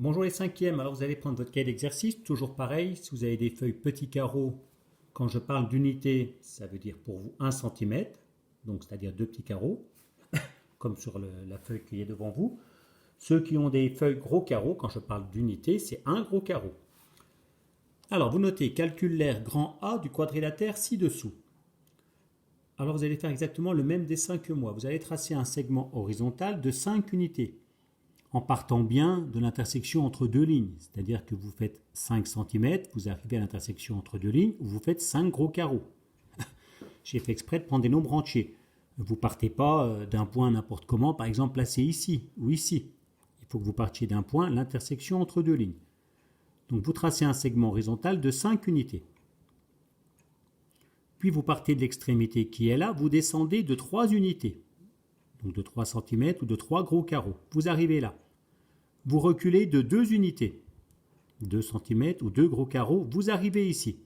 Bonjour les cinquièmes, alors vous allez prendre votre cahier d'exercice, toujours pareil, si vous avez des feuilles petits carreaux, quand je parle d'unité, ça veut dire pour vous 1 cm, donc c'est-à-dire 2 petits carreaux, comme sur la feuille qui est devant vous. Ceux qui ont des feuilles gros carreaux, quand je parle d'unité, c'est un gros carreau. Alors vous notez, calcule l'aire grand A du quadrilatère ci-dessous. Alors vous allez faire exactement le même dessin que moi, vous allez tracer un segment horizontal de 5 unités. En partant bien de l'intersection entre deux lignes, c'est-à-dire que vous faites 5 cm, vous arrivez à l'intersection entre deux lignes, où vous faites 5 gros carreaux. J'ai fait exprès de prendre des nombres entiers. Vous ne partez pas d'un point n'importe comment, par exemple placé ici ou ici. Il faut que vous partiez d'un point, l'intersection entre deux lignes. Donc vous tracez un segment horizontal de 5 unités. Puis vous partez de l'extrémité qui est là, vous descendez de 3 unités. Donc de 3 cm ou de 3 gros carreaux. Vous arrivez là. Vous reculez de 2 unités. 2 cm ou 2 gros carreaux, vous arrivez ici.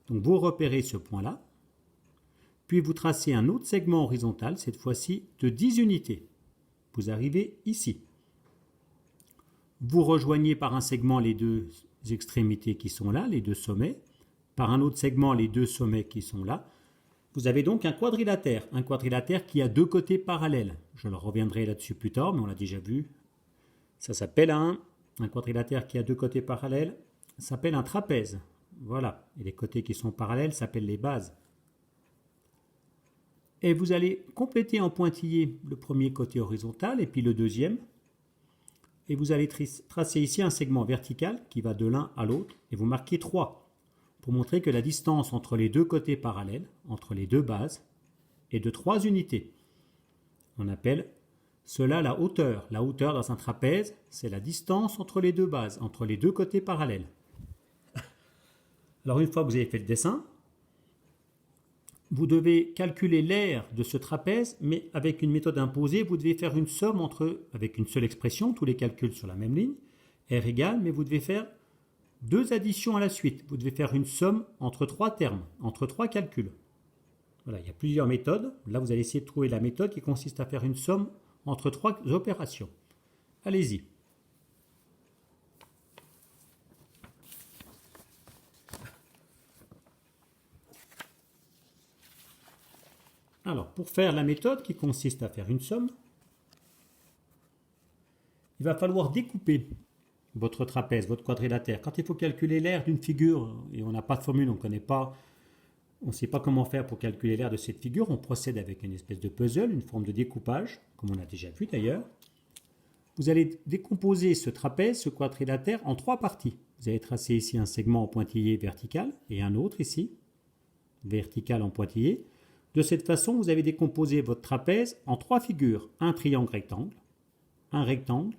Donc vous repérez ce point-là. Puis vous tracez un autre segment horizontal, cette fois-ci de 10 unités. Vous arrivez ici. Vous rejoignez par un segment les deux extrémités qui sont là, les deux sommets. Par un autre segment les deux sommets qui sont là. Vous avez donc un quadrilatère qui a deux côtés parallèles. Je reviendrai là-dessus plus tard, mais on l'a déjà vu. Ça s'appelle un quadrilatère qui a deux côtés parallèles, ça s'appelle un trapèze. Voilà, et les côtés qui sont parallèles s'appellent les bases. Et vous allez compléter en pointillé le premier côté horizontal et puis le deuxième. Et vous allez tracer ici un segment vertical qui va de l'un à l'autre et vous marquez 3. Pour montrer que la distance entre les deux côtés parallèles, entre les deux bases, est de 3 unités. On appelle cela la hauteur. La hauteur dans un trapèze, c'est la distance entre les deux bases, entre les deux côtés parallèles. Alors une fois que vous avez fait le dessin, vous devez calculer l'aire de ce trapèze, mais avec une méthode imposée, vous devez faire une somme avec une seule expression, tous les calculs sur la même ligne, R égale, mais vous devez faire deux additions à la suite. Vous devez faire une somme entre 3 termes, entre 3 calculs. Voilà, il y a plusieurs méthodes. Là, vous allez essayer de trouver la méthode qui consiste à faire une somme entre 3 opérations. Allez-y. Alors, pour faire la méthode qui consiste à faire une somme, il va falloir découper votre trapèze, votre quadrilatère. Quand il faut calculer l'aire d'une figure, et on n'a pas de formule, on ne sait pas comment faire pour calculer l'aire de cette figure, on procède avec une espèce de puzzle, une forme de découpage, comme on a déjà vu d'ailleurs. Vous allez décomposer ce trapèze, ce quadrilatère, en 3 parties. Vous allez tracer ici un segment en pointillé vertical et un autre ici, vertical en pointillé. De cette façon, vous avez décomposé votre trapèze en 3 figures, un triangle rectangle, un rectangle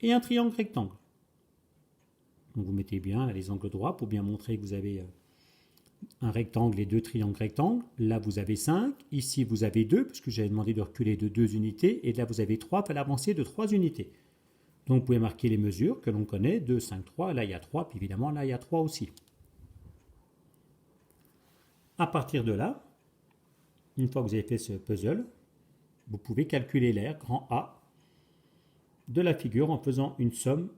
et un triangle rectangle. Donc vous mettez bien les angles droits pour bien montrer que vous avez un rectangle et 2 triangles rectangles. Là, vous avez 5. Ici, vous avez 2, parce que j'avais demandé de reculer de 2 unités. Et là, vous avez 3, il fallait avancer de 3 unités. Donc, vous pouvez marquer les mesures que l'on connaît. 2, 5, 3. Là, il y a 3. Puis évidemment, là, il y a 3 aussi. À partir de là, une fois que vous avez fait ce puzzle, vous pouvez calculer l'aire, grand A, de la figure en faisant une somme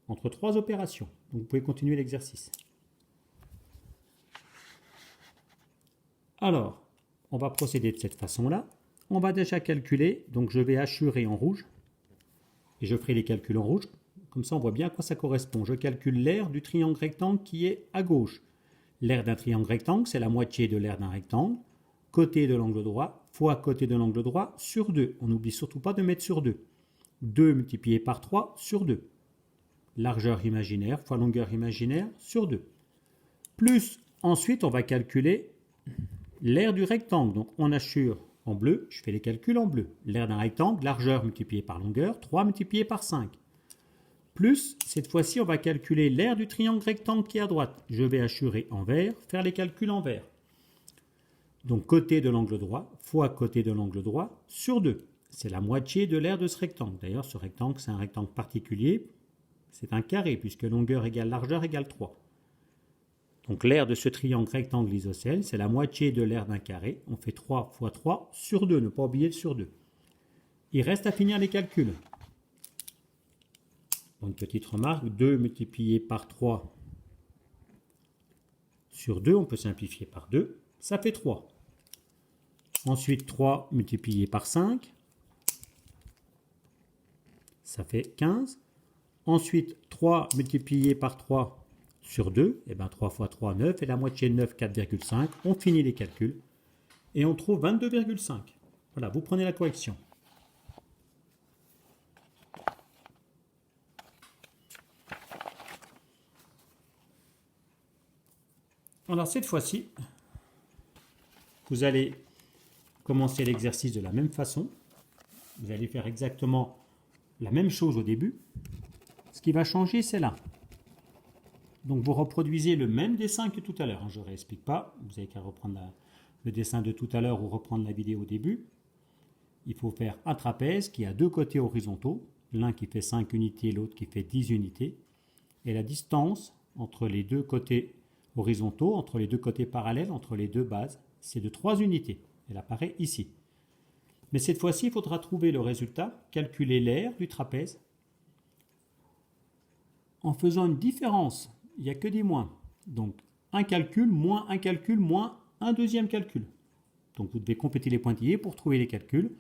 entre 3 opérations. Donc, vous pouvez continuer l'exercice. Alors, on va procéder de cette façon-là. On va déjà calculer, donc je vais hachurer en rouge, et je ferai les calculs en rouge, comme ça on voit bien à quoi ça correspond. Je calcule l'aire du triangle rectangle qui est à gauche. L'aire d'un triangle rectangle, c'est la moitié de l'aire d'un rectangle, côté de l'angle droit, fois côté de l'angle droit, sur 2. On n'oublie surtout pas de mettre sur 2. 2 multiplié par 3 sur 2. Largeur imaginaire fois longueur imaginaire sur 2. Plus, ensuite, on va calculer l'aire du rectangle. Donc, on hachure en bleu, je fais les calculs en bleu. L'aire d'un rectangle, largeur multipliée par longueur, 3 multiplié par 5. Plus, cette fois-ci, on va calculer l'aire du triangle rectangle qui est à droite. Je vais hachurer en vert, faire les calculs en vert. Donc, côté de l'angle droit fois côté de l'angle droit sur 2. C'est la moitié de l'aire de ce rectangle. D'ailleurs, ce rectangle, c'est un rectangle particulier. C'est un carré, puisque longueur égale largeur égale 3. Donc l'aire de ce triangle rectangle isocèle, c'est la moitié de l'aire d'un carré. On fait 3 fois 3 sur 2, ne pas oublier le sur 2. Il reste à finir les calculs. Bon, une petite remarque, 2 multiplié par 3 sur 2, on peut simplifier par 2, ça fait 3. Ensuite, 3 multiplié par 5, ça fait 15. Ensuite, 3 multiplié par 3 sur 2, et bien 3 fois 3, 9, et la moitié de 9, 4,5. On finit les calculs, et on trouve 22,5. Voilà, vous prenez la correction. Alors cette fois-ci, vous allez commencer l'exercice de la même façon. Vous allez faire exactement la même chose au début. Ce qui va changer, c'est là. Donc vous reproduisez le même dessin que tout à l'heure. Je ne réexplique pas. Vous n'avez qu'à reprendre le dessin de tout à l'heure ou reprendre la vidéo au début. Il faut faire un trapèze qui a deux côtés horizontaux. L'un qui fait 5 unités, l'autre qui fait 10 unités. Et la distance entre les deux côtés horizontaux, entre les deux côtés parallèles, entre les deux bases, c'est de 3 unités. Elle apparaît ici. Mais cette fois-ci, il faudra trouver le résultat, calculer l'aire du trapèze, en faisant une différence. Il n'y a que des moins. Donc, un calcul, moins un deuxième calcul. Donc, vous devez compléter les pointillés pour trouver les calculs.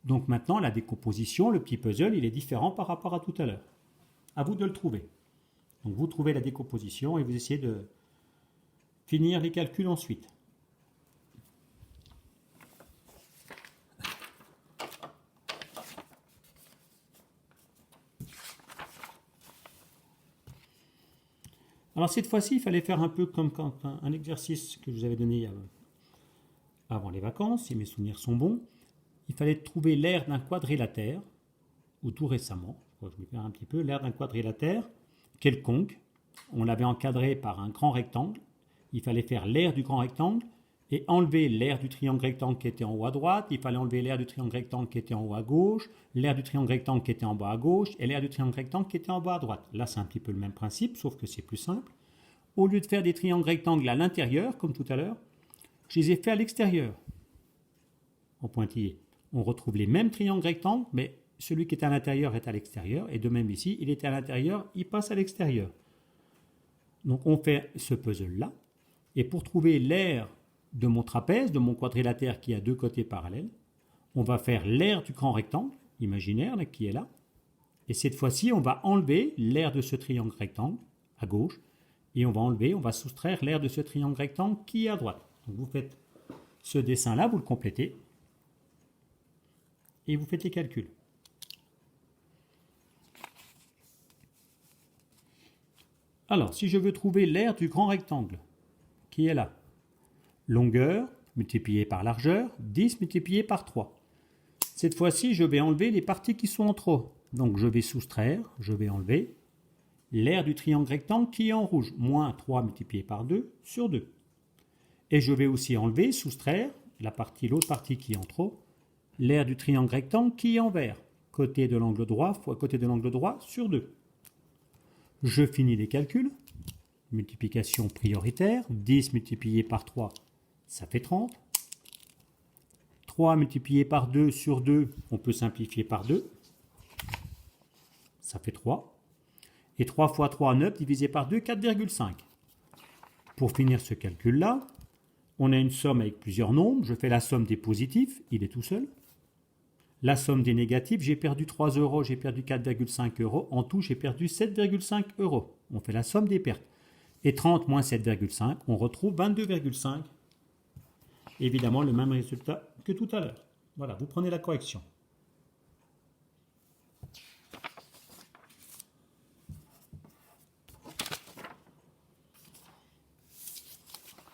Donc, maintenant, la décomposition, le petit puzzle, il est différent par rapport à tout à l'heure. À vous de le trouver. Donc, vous trouvez la décomposition et vous essayez de finir les calculs ensuite. Alors cette fois-ci, il fallait faire un peu comme quand un exercice que je vous avais donné avant les vacances, si mes souvenirs sont bons. Il fallait trouver l'aire d'un quadrilatère, ou tout récemment, je vais faire un petit peu, l'aire d'un quadrilatère quelconque. On l'avait encadré par un grand rectangle. Il fallait faire l'aire du grand rectangle et enlever l'aire du triangle rectangle qui était en haut à droite. Il fallait enlever l'aire du triangle rectangle qui était en haut à gauche, l'aire du triangle rectangle qui était en bas à gauche et l'aire du triangle rectangle qui était en bas à droite. Là, c'est un petit peu le même principe, sauf que c'est plus simple. Au lieu de faire des triangles rectangles à l'intérieur, comme tout à l'heure, je les ai fait à l'extérieur, en pointillé. On retrouve les mêmes triangles rectangles, mais celui qui est à l'intérieur est à l'extérieur. Et de même ici, il était à l'intérieur, il passe à l'extérieur. Donc on fait ce puzzle-là. Et pour trouver l'aire de mon trapèze, de mon quadrilatère qui a deux côtés parallèles, on va faire l'aire du grand rectangle imaginaire là, qui est là. Et cette fois-ci, on va enlever l'aire de ce triangle rectangle à gauche. Et on va soustraire l'aire de ce triangle rectangle qui est à droite. Donc vous faites ce dessin-là, vous le complétez. Et vous faites les calculs. Alors, si je veux trouver l'aire du grand rectangle, qui est là, longueur multipliée par largeur, 10 multiplié par 3. Cette fois-ci, je vais enlever les parties qui sont en trop. Donc, je vais soustraire, je vais enlever l'aire du triangle rectangle qui est en rouge, moins 3 multiplié par 2 sur 2. Et je vais aussi enlever, soustraire, l'autre partie qui est en trop, l'aire du triangle rectangle qui est en vert, côté de l'angle droit fois côté de l'angle droit sur 2. Je finis les calculs. Multiplication prioritaire. 10 multiplié par 3, ça fait 30. 3 multiplié par 2 sur 2, on peut simplifier par 2. Ça fait 3. Et 3 fois 3, 9, divisé par 2, 4,5. Pour finir ce calcul-là, on a une somme avec plusieurs nombres. Je fais la somme des positifs, il est tout seul. La somme des négatifs, j'ai perdu 3 euros, j'ai perdu 4,5 euros. En tout, j'ai perdu 7,5 euros. On fait la somme des pertes. Et 30 moins 7,5, on retrouve 22,5. Évidemment, le même résultat que tout à l'heure. Voilà, vous prenez la correction.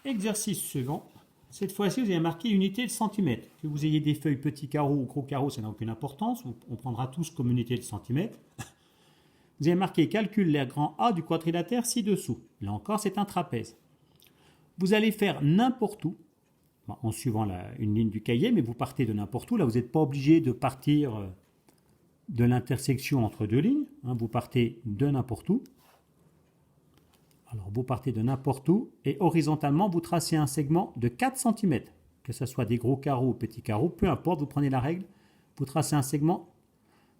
Exercice suivant. Cette fois-ci, vous avez marqué unité de centimètre. Que vous ayez des feuilles petits carreaux ou gros carreaux, ça n'a aucune importance. On prendra tous comme unité de centimètre. Vous avez marqué calcule l'aire grand A du quadrilatère ci-dessous. Là encore, c'est un trapèze. Vous allez faire n'importe où, en suivant une ligne du cahier, mais vous partez de n'importe où. Là, vous n'êtes pas obligé de partir de l'intersection entre deux lignes. Vous partez de n'importe où. Alors, vous partez de n'importe où et horizontalement, vous tracez un segment de 4 cm. Que ce soit des gros carreaux ou petits carreaux, peu importe, vous prenez la règle, vous tracez un segment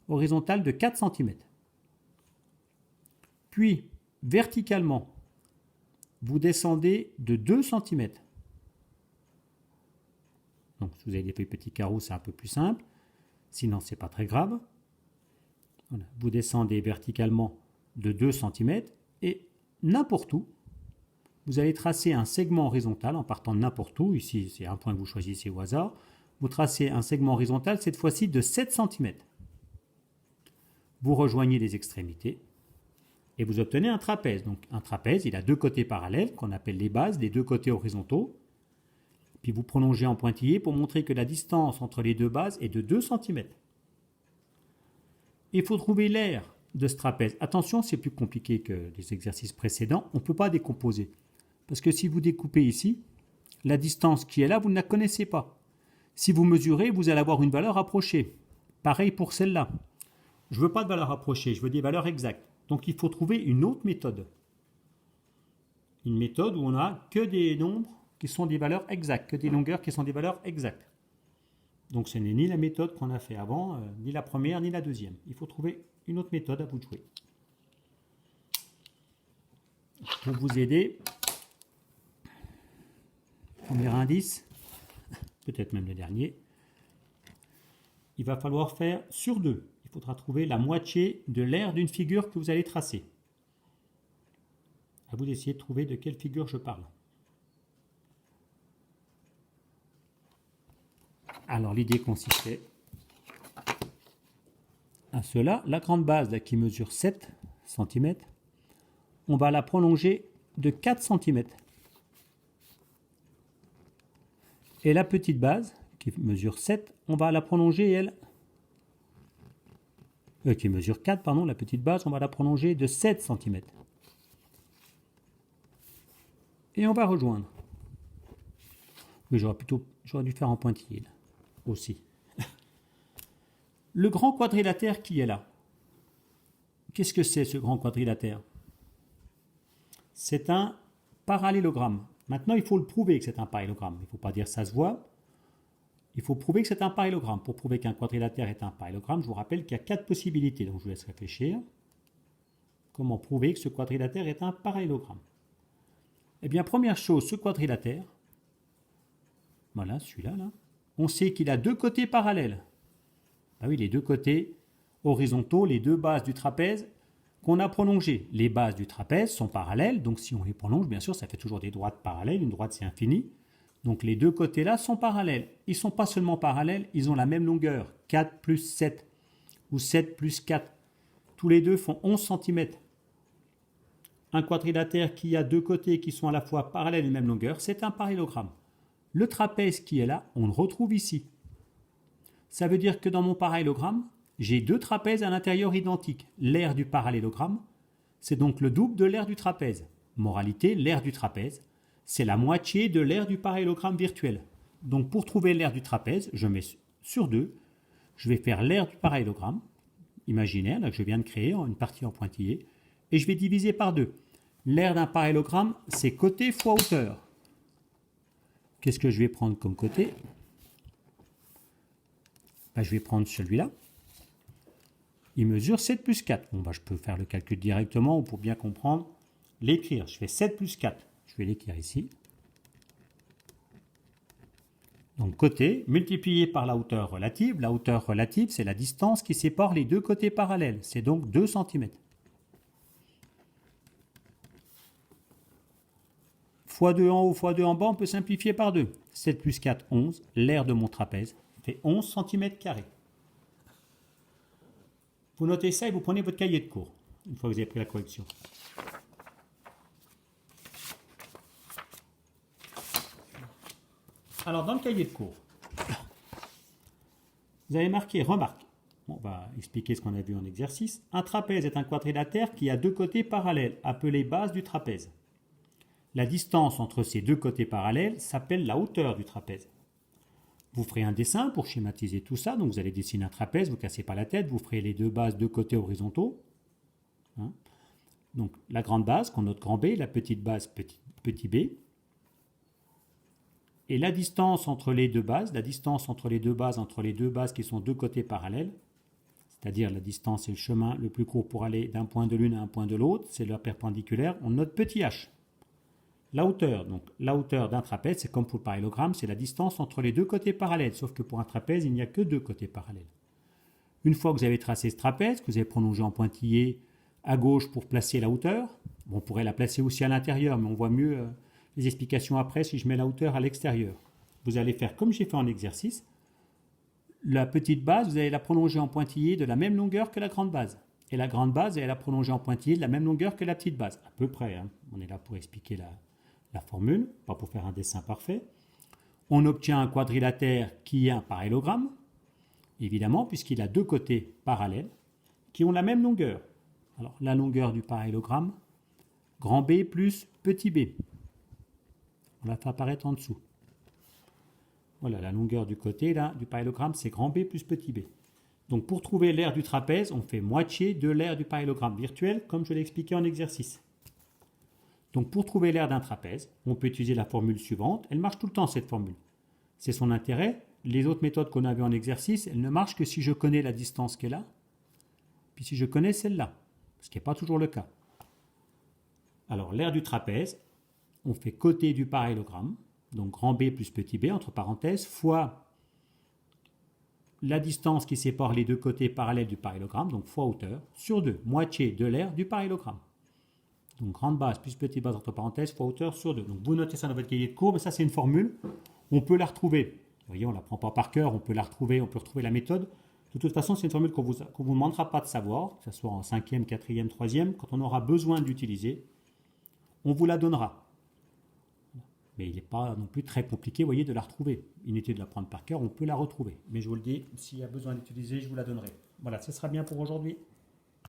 horizontal de 4 cm. Puis, verticalement, vous descendez de 2 cm. Donc, si vous avez des petits carreaux, c'est un peu plus simple. Sinon, ce n'est pas très grave. Voilà. Vous descendez verticalement de 2 cm et n'importe où, vous allez tracer un segment horizontal en partant de n'importe où. Ici, c'est un point que vous choisissez au hasard. Vous tracez un segment horizontal, cette fois-ci de 7 cm. Vous rejoignez les extrémités et vous obtenez un trapèze. Donc un trapèze, il a deux côtés parallèles qu'on appelle les bases, les deux côtés horizontaux. Puis vous prolongez en pointillé pour montrer que la distance entre les deux bases est de 2 cm. Il faut trouver l'aire de ce trapèze. Attention, c'est plus compliqué que les exercices précédents. On ne peut pas décomposer. Parce que si vous découpez ici, la distance qui est là, vous ne la connaissez pas. Si vous mesurez, vous allez avoir une valeur approchée. Pareil pour celle-là. Je ne veux pas de valeur approchée, je veux des valeurs exactes. Donc il faut trouver une autre méthode. Une méthode où on n'a que des nombres qui sont des valeurs exactes, que des longueurs qui sont des valeurs exactes. Donc ce n'est ni la méthode qu'on a fait avant, ni la première, ni la deuxième. Il faut trouver une autre méthode à vous de jouer. Pour vous aider, premier indice, peut-être même le dernier, il va falloir faire sur 2. Il faudra trouver la moitié de l'aire d'une figure que vous allez tracer. À vous d'essayer de trouver de quelle figure je parle. Alors l'idée consistait à cela. La grande base là, qui mesure 7 cm, on va la prolonger de 4 cm. Et la petite base qui mesure 7, on va la prolonger, elle, qui mesure 4, pardon, la petite base, on va la prolonger de 7 cm. Et on va rejoindre. Oui, j'aurais dû faire en pointillé là, aussi. Le grand quadrilatère qui est là. Qu'est-ce que c'est ce grand quadrilatère? C'est un parallélogramme. Maintenant, il faut le prouver que c'est un parallélogramme. Il ne faut pas dire ça se voit. Il faut prouver que c'est un parallélogramme. Pour prouver qu'un quadrilatère est un parallélogramme, je vous rappelle qu'il y a 4 possibilités. Donc je vous laisse réfléchir. Comment prouver que ce quadrilatère est un parallélogramme? Eh bien, première chose, ce quadrilatère, voilà, celui-là, là, on sait qu'il a deux côtés parallèles. Ah oui, les deux côtés horizontaux, les deux bases du trapèze qu'on a prolongées. Les bases du trapèze sont parallèles, donc si on les prolonge, bien sûr, ça fait toujours des droites parallèles. Une droite, c'est infini. Donc les deux côtés-là sont parallèles. Ils ne sont pas seulement parallèles, ils ont la même longueur, 4 plus 7, ou 7 plus 4. Tous les deux font 11 cm. Un quadrilatère qui a deux côtés qui sont à la fois parallèles et de même longueur, c'est un parallélogramme. Le trapèze qui est là, on le retrouve ici. Ça veut dire que dans mon parallélogramme, j'ai deux trapèzes à l'intérieur identiques. L'aire du parallélogramme, c'est donc le double de l'aire du trapèze. Moralité, l'aire du trapèze, c'est la moitié de l'aire du parallélogramme virtuel. Donc pour trouver l'aire du trapèze, je mets sur 2, je vais faire l'aire du parallélogramme imaginaire, là, que je viens de créer, une partie en pointillé, et je vais diviser par 2. L'aire d'un parallélogramme, c'est côté fois hauteur. Qu'est-ce que je vais prendre comme côté? Je vais prendre celui-là. Il mesure 7 plus 4. Bon, je peux faire le calcul directement ou pour bien comprendre, l'écrire. Je fais 7 plus 4. Je vais l'écrire ici. Donc côté multiplié par la hauteur relative. La hauteur relative, c'est la distance qui sépare les deux côtés parallèles. C'est donc 2 cm. Fois 2 en haut, fois 2 en bas, on peut simplifier par 2. 7 plus 4, 11. L'aire de mon trapèze fait 11 cm². Vous notez ça et vous prenez votre cahier de cours, une fois que vous avez pris la correction. Alors, dans le cahier de cours, vous avez marqué, remarque, on va expliquer ce qu'on a vu en exercice. Un trapèze est un quadrilatère qui a deux côtés parallèles, appelés bases du trapèze. La distance entre ces deux côtés parallèles s'appelle la hauteur du trapèze. Vous ferez un dessin pour schématiser tout ça. Donc vous allez dessiner un trapèze, vous ne cassez pas la tête, vous ferez les deux bases, deux côtés horizontaux. Donc la grande base qu'on note grand B, la petite base petit b. Et la distance entre les deux bases, entre les deux bases qui sont deux côtés parallèles, c'est-à-dire la distance et le chemin le plus court pour aller d'un point de l'une à un point de l'autre, c'est la perpendiculaire, on note petit h. La hauteur, donc la hauteur d'un trapèze, c'est comme pour le parallélogramme, c'est la distance entre les deux côtés parallèles, sauf que pour un trapèze, il n'y a que deux côtés parallèles. Une fois que vous avez tracé ce trapèze, que vous avez prolongé en pointillé à gauche pour placer la hauteur, on pourrait la placer aussi à l'intérieur, mais on voit mieux les explications après si je mets la hauteur à l'extérieur. Vous allez faire comme j'ai fait en exercice. La petite base, vous allez la prolonger en pointillé de la même longueur que la grande base. Et la grande base, vous allez la prolonger en pointillé de la même longueur que la petite base. À peu près, hein. On est là pour expliquer la formule, pas pour faire un dessin parfait. On obtient un quadrilatère qui est un parallélogramme, évidemment, puisqu'il a deux côtés parallèles qui ont la même longueur. Alors, la longueur du parallélogramme, grand B plus petit b. On la fait apparaître en dessous. Voilà, la longueur du côté là, du parallélogramme, c'est grand B plus petit b. Donc, pour trouver l'aire du trapèze, on fait moitié de l'aire du parallélogramme virtuel, comme je l'ai expliqué en exercice. Donc, pour trouver l'aire d'un trapèze, on peut utiliser la formule suivante. Elle marche tout le temps, cette formule. C'est son intérêt. Les autres méthodes qu'on a vues en exercice, elles ne marchent que si je connais la distance qui est là, puis si je connais celle-là, ce qui n'est pas toujours le cas. Alors, l'aire du trapèze, on fait côté du parallélogramme, donc grand B plus petit b, entre parenthèses, fois la distance qui sépare les deux côtés parallèles du parallélogramme, donc fois hauteur, sur 2, moitié de l'aire du parallélogramme. Donc grande base plus petite base entre parenthèses fois hauteur sur 2. Donc vous notez ça dans votre cahier de cours, mais ça c'est une formule, on peut la retrouver. Vous voyez, on ne la prend pas par cœur, on peut la retrouver, on peut retrouver la méthode. De toute façon, c'est une formule qu'on ne vous demandera pas de savoir, que ce soit en 5e, 4e, 3e, quand on aura besoin d'utiliser, on vous la donnera. Mais il n'est pas non plus très compliqué, vous voyez, de la retrouver. Inutile de la prendre par cœur, on peut la retrouver. Mais je vous le dis, s'il y a besoin d'utiliser, je vous la donnerai. Voilà, ce sera bien pour aujourd'hui.